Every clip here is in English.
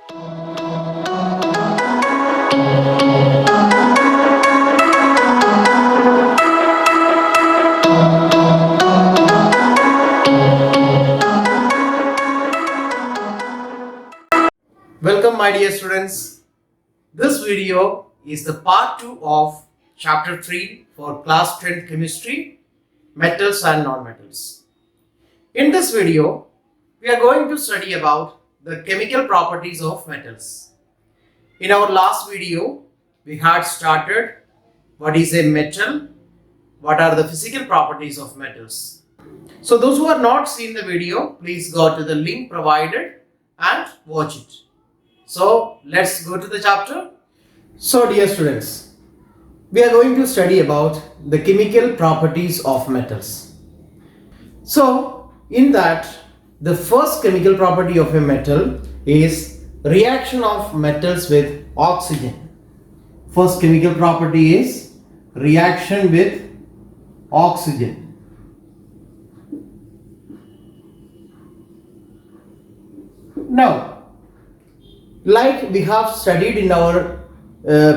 Welcome my dear students. This video is the part 2 of chapter 3 for class 10 chemistry, metals and non-metals. In this video, we are going to study about the chemical properties of metals. In our last video, we had started what is a metal, what are the physical properties of metals. So those who have not seen the video, please go to the link provided and watch it. So let's go to the chapter. So dear students, we are going to study about the chemical properties of metals. So in that, the first chemical property of a metal is reaction of metals with oxygen. First chemical property is reaction with oxygen. Now, like we have studied in our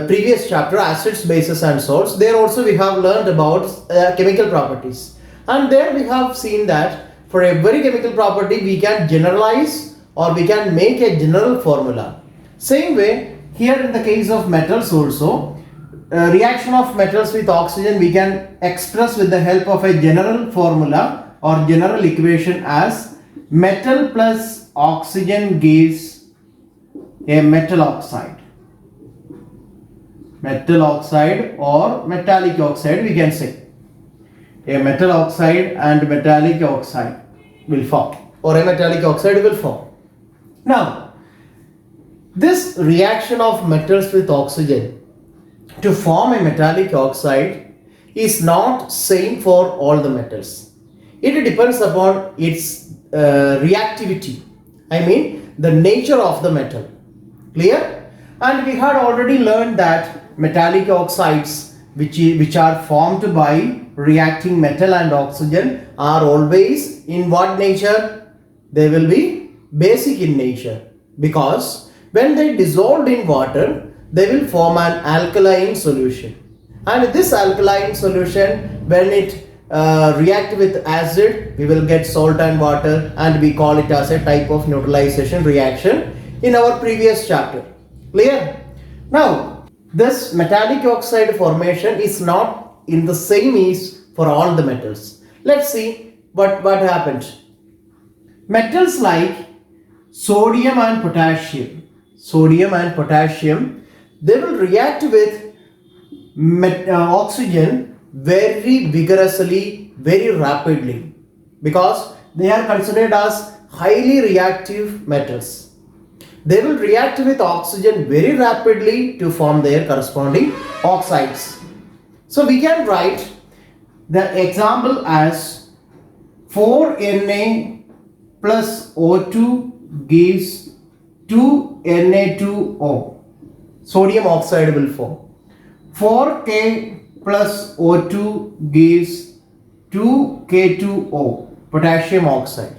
previous chapter, acids, bases and salts, there also we have learned about chemical properties, and there we have seen that for every chemical property we can generalize or we can make a general formula. Same way here in the case of metals also, reaction of metals with oxygen we can express with the help of a general formula or general equation as metal plus oxygen gives a metal oxide. Metal oxide or metallic oxide we can say. A metal oxide and metallic oxide will form, or a metallic oxide will form. Now, this reaction of metals with oxygen to form a metallic oxide is not same for all the metals. It depends upon its reactivity. I mean the nature of the metal. Clear? And we had already learned that metallic oxides which are formed by reacting metal and oxygen are always in what nature? They will be basic in nature, because when they dissolved in water, they will form an alkaline solution. And this alkaline solution, when it react with acid, we will get salt and water, and we call it as a type of neutralization reaction in our previous chapter. Clear? Now, this metallic oxide formation is not in the same ease for all the metals. Let's see what happened. Metals like sodium and potassium, they will react with oxygen very vigorously, very rapidly, because they are considered as highly reactive metals. They will react with oxygen very rapidly to form their corresponding oxides. So we can write the example as 4Na plus O2 gives 2Na2O. Sodium oxide will form. 4K plus O2 gives 2K2O, potassium oxide.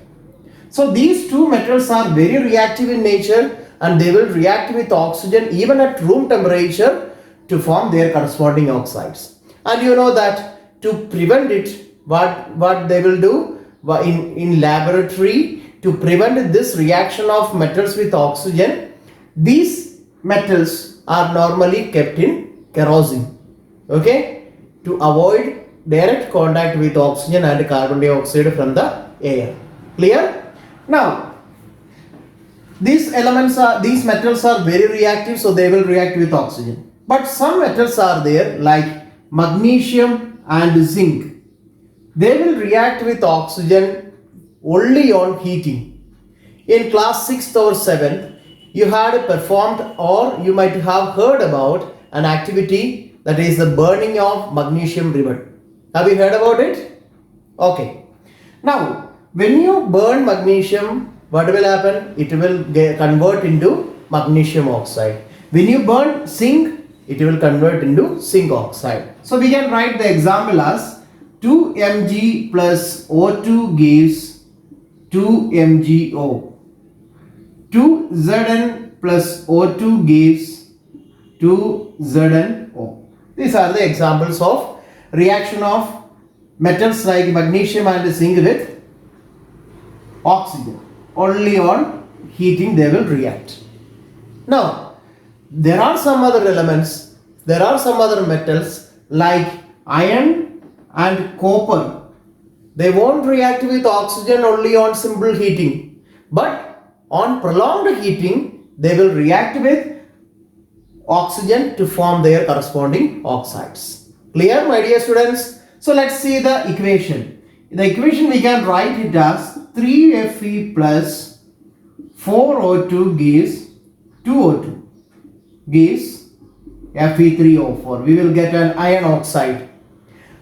So these two metals are very reactive in nature, and they will react with oxygen even at room temperature to form their corresponding oxides. And you know that to prevent it, what they will do in laboratory, to prevent this reaction of metals with oxygen, these metals are normally kept in kerosene, okay, to avoid direct contact with oxygen and carbon dioxide from the air. Clear? Now, these metals are very reactive, so they will react with oxygen. But some metals are there like magnesium and zinc. They will react with oxygen only on heating. In class 6th or 7th, you had performed, or you might have heard about an activity, that is the burning of magnesium ribbon. Have you heard about it? Okay. Now, when you burn magnesium, what will happen? It will convert into magnesium oxide. When you burn zinc, it will convert into zinc oxide. So we can write the example as 2 Mg plus O2 gives 2 MgO. 2 Zn plus O2 gives 2ZnO. These are the examples of reaction of metals like magnesium and zinc with oxygen. Only on heating they will react. Now, there are some other elements, there are some other metals like iron and copper. They won't react with oxygen only on simple heating, but on prolonged heating they will react with oxygen to form their corresponding oxides. Clear, my dear students? So let's see the equation. The equation we can write it as 3Fe plus 4O2 gives 2O2 gives Fe3O4. We will get an iron oxide.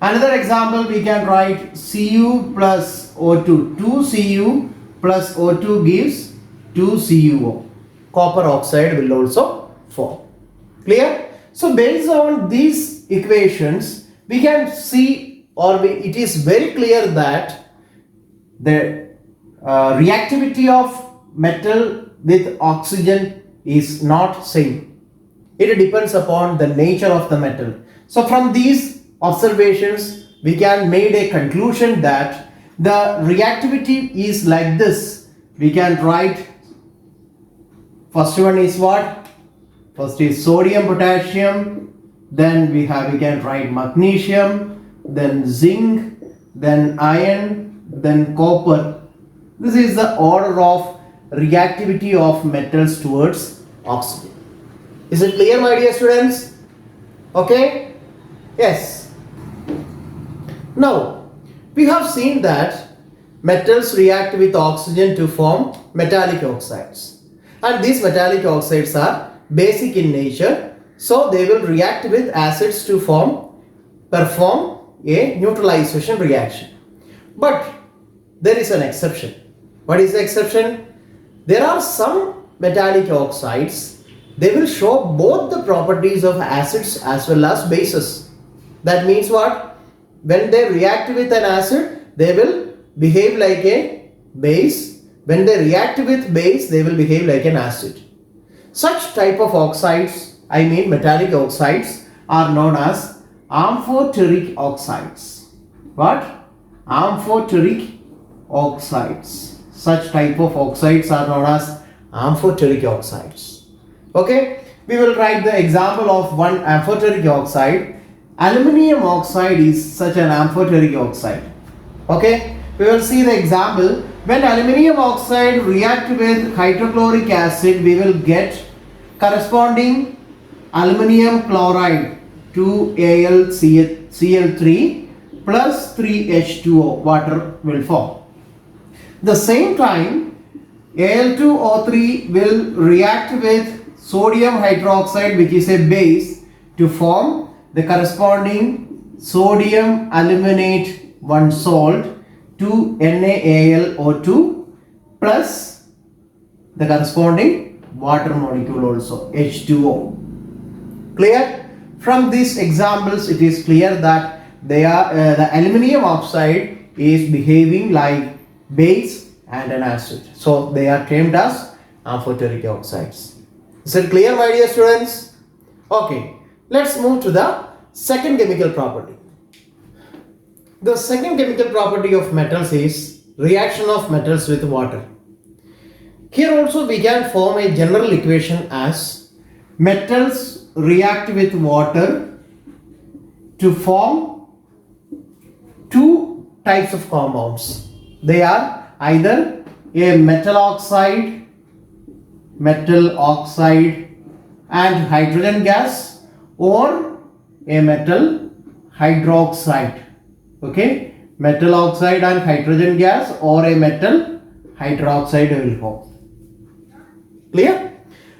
Another example we can write Cu plus O2. 2Cu plus O2 gives 2CuO. Copper oxide will also form. Clear? So based on these equations, we can see, it is very clear that the reactivity of metal with oxygen is not same. It depends upon the nature of the metal. So from these observations, we can make a conclusion that the reactivity is like this. We can write, first one is what? First is sodium, potassium, then we can write magnesium, then zinc, then iron, then copper. This is the order of reactivity of metals towards oxygen. Is it clear, my dear students? Okay? Yes. Now, we have seen that metals react with oxygen to form metallic oxides. And these metallic oxides are basic in nature, so they will react with acids to perform a neutralization reaction. But there is an exception. What is the exception? There are some metallic oxides, they will show both the properties of acids as well as bases. That means what? When they react with an acid, they will behave like a base. When they react with base, they will behave like an acid. Such type of oxides, metallic oxides, are known as amphoteric oxides. What? Amphoteric oxides. Such type of oxides are known as amphoteric oxides. Okay? We will write the example of one amphoteric oxide. Aluminium oxide is such an amphoteric oxide. Okay? We will see the example. When aluminium oxide react with hydrochloric acid, we will get corresponding aluminium chloride 2AlCl3 plus 3H2O. Water will form. The same time, Al2O3 will react with sodium hydroxide, which is a base, to form the corresponding sodium aluminate 1 salt to NaAlO2 plus the corresponding water molecule also, H2O. Clear? From these examples, it is clear that they are the aluminium oxide is behaving like base and an acid. So they are termed as amphoteric oxides. Is it clear, my dear students? Okay, let's move to the second chemical property. The second chemical property of metals is reaction of metals with water. Here also we can form a general equation as metals react with water to form two types of compounds. They are either a metal oxide and hydrogen gas, or a metal hydroxide. Okay, metal oxide and hydrogen gas, or a metal hydroxide will form. Clear?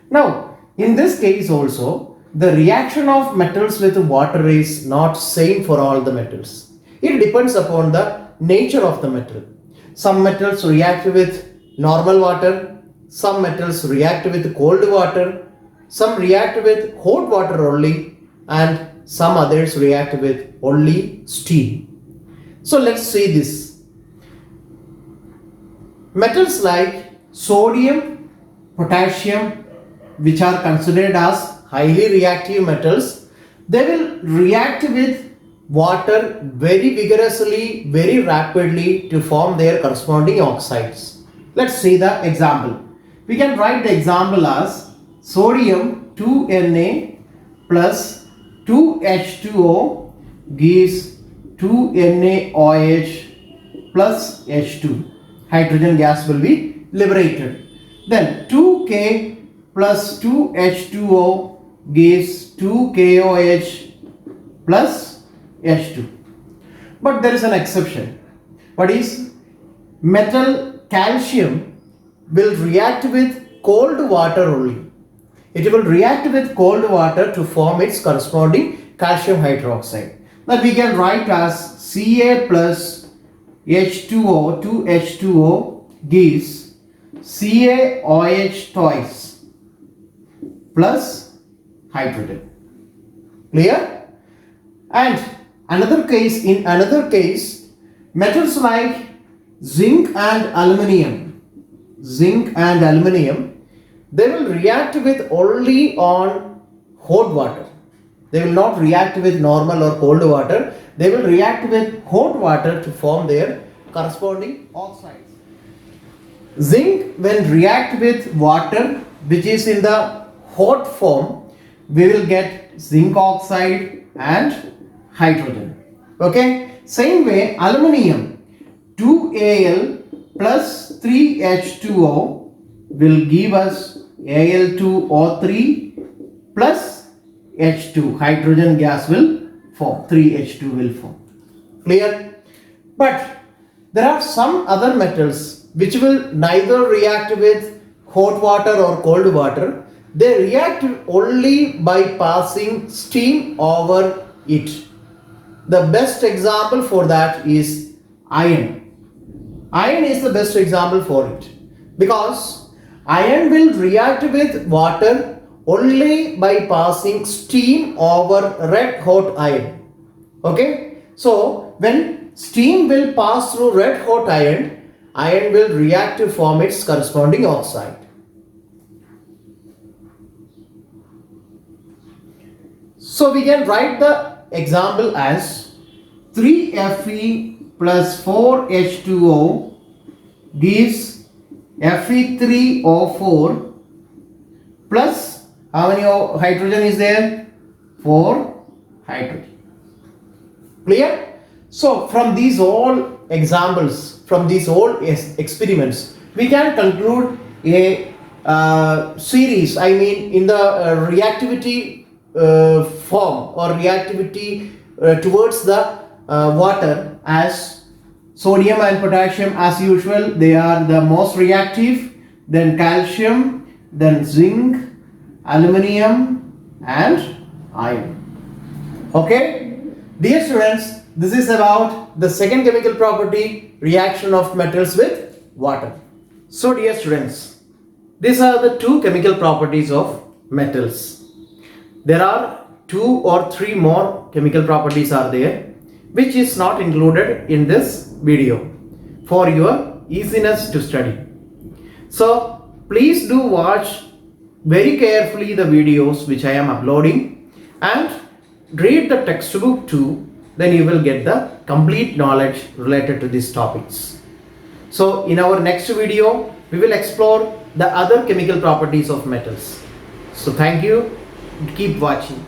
Now, in this case also, the reaction of metals with water is not same for all the metals. It depends upon the nature of the metal. Some metals react with normal water, some metals react with cold water, some react with hot water only, and some others react with only steam. So let's see this. Metals like sodium, potassium, which are considered as highly reactive metals, they will react with water very vigorously, very rapidly to form their corresponding oxides. Let's see the example. We can write the example as sodium 2Na plus 2H2O gives 2NaOH plus H2. Hydrogen gas will be liberated. Then 2K plus 2H2O gives 2KOH plus H2. But there is an exception. What is? Metal calcium will react with cold water only. It will react with cold water to form its corresponding calcium hydroxide. That we can write as Ca plus H2O, 2H2O gives CaOH twice plus hydrogen. Clear? And in another case, metals like zinc and aluminium, they will react with only on hot water. They will not react with normal or cold water. They will react with hot water to form their corresponding oxides. Zinc, when react with water which is in the hot form, we will get zinc oxide and hydrogen. Okay. Same way, aluminium 2Al plus 3H2O will give us Al2O3 plus H2. Hydrogen gas will form. 3H2 will form. Clear? But there are some other metals which will neither react with hot water or cold water. They react only by passing steam over it. The best example for that is iron. Iron is the best example for it, because iron will react with water only by passing steam over red hot iron. Okay, so when steam will pass through red hot iron, iron will react to form its corresponding oxide. So we can write the example as 3Fe plus 4H2O gives Fe3O4 plus how many hydrogen is there? 4 hydrogen. Clear? So from these all examples, from these all experiments, we can conclude a series, I mean in the reactivity form or reactivity towards the water, as sodium and potassium as usual, they are the most reactive, then calcium, then zinc, aluminium and iron. Okay, dear students, this is about the second chemical property, reaction of metals with water. So dear students, these are the two chemical properties of metals. There are 2 or 3 more chemical properties are there, which is not included in this video for your easiness to study. So please do watch very carefully the videos which I am uploading and read the textbook too, then you will get the complete knowledge related to these topics. So in our next video, we will explore the other chemical properties of metals. So thank you. Keep watching.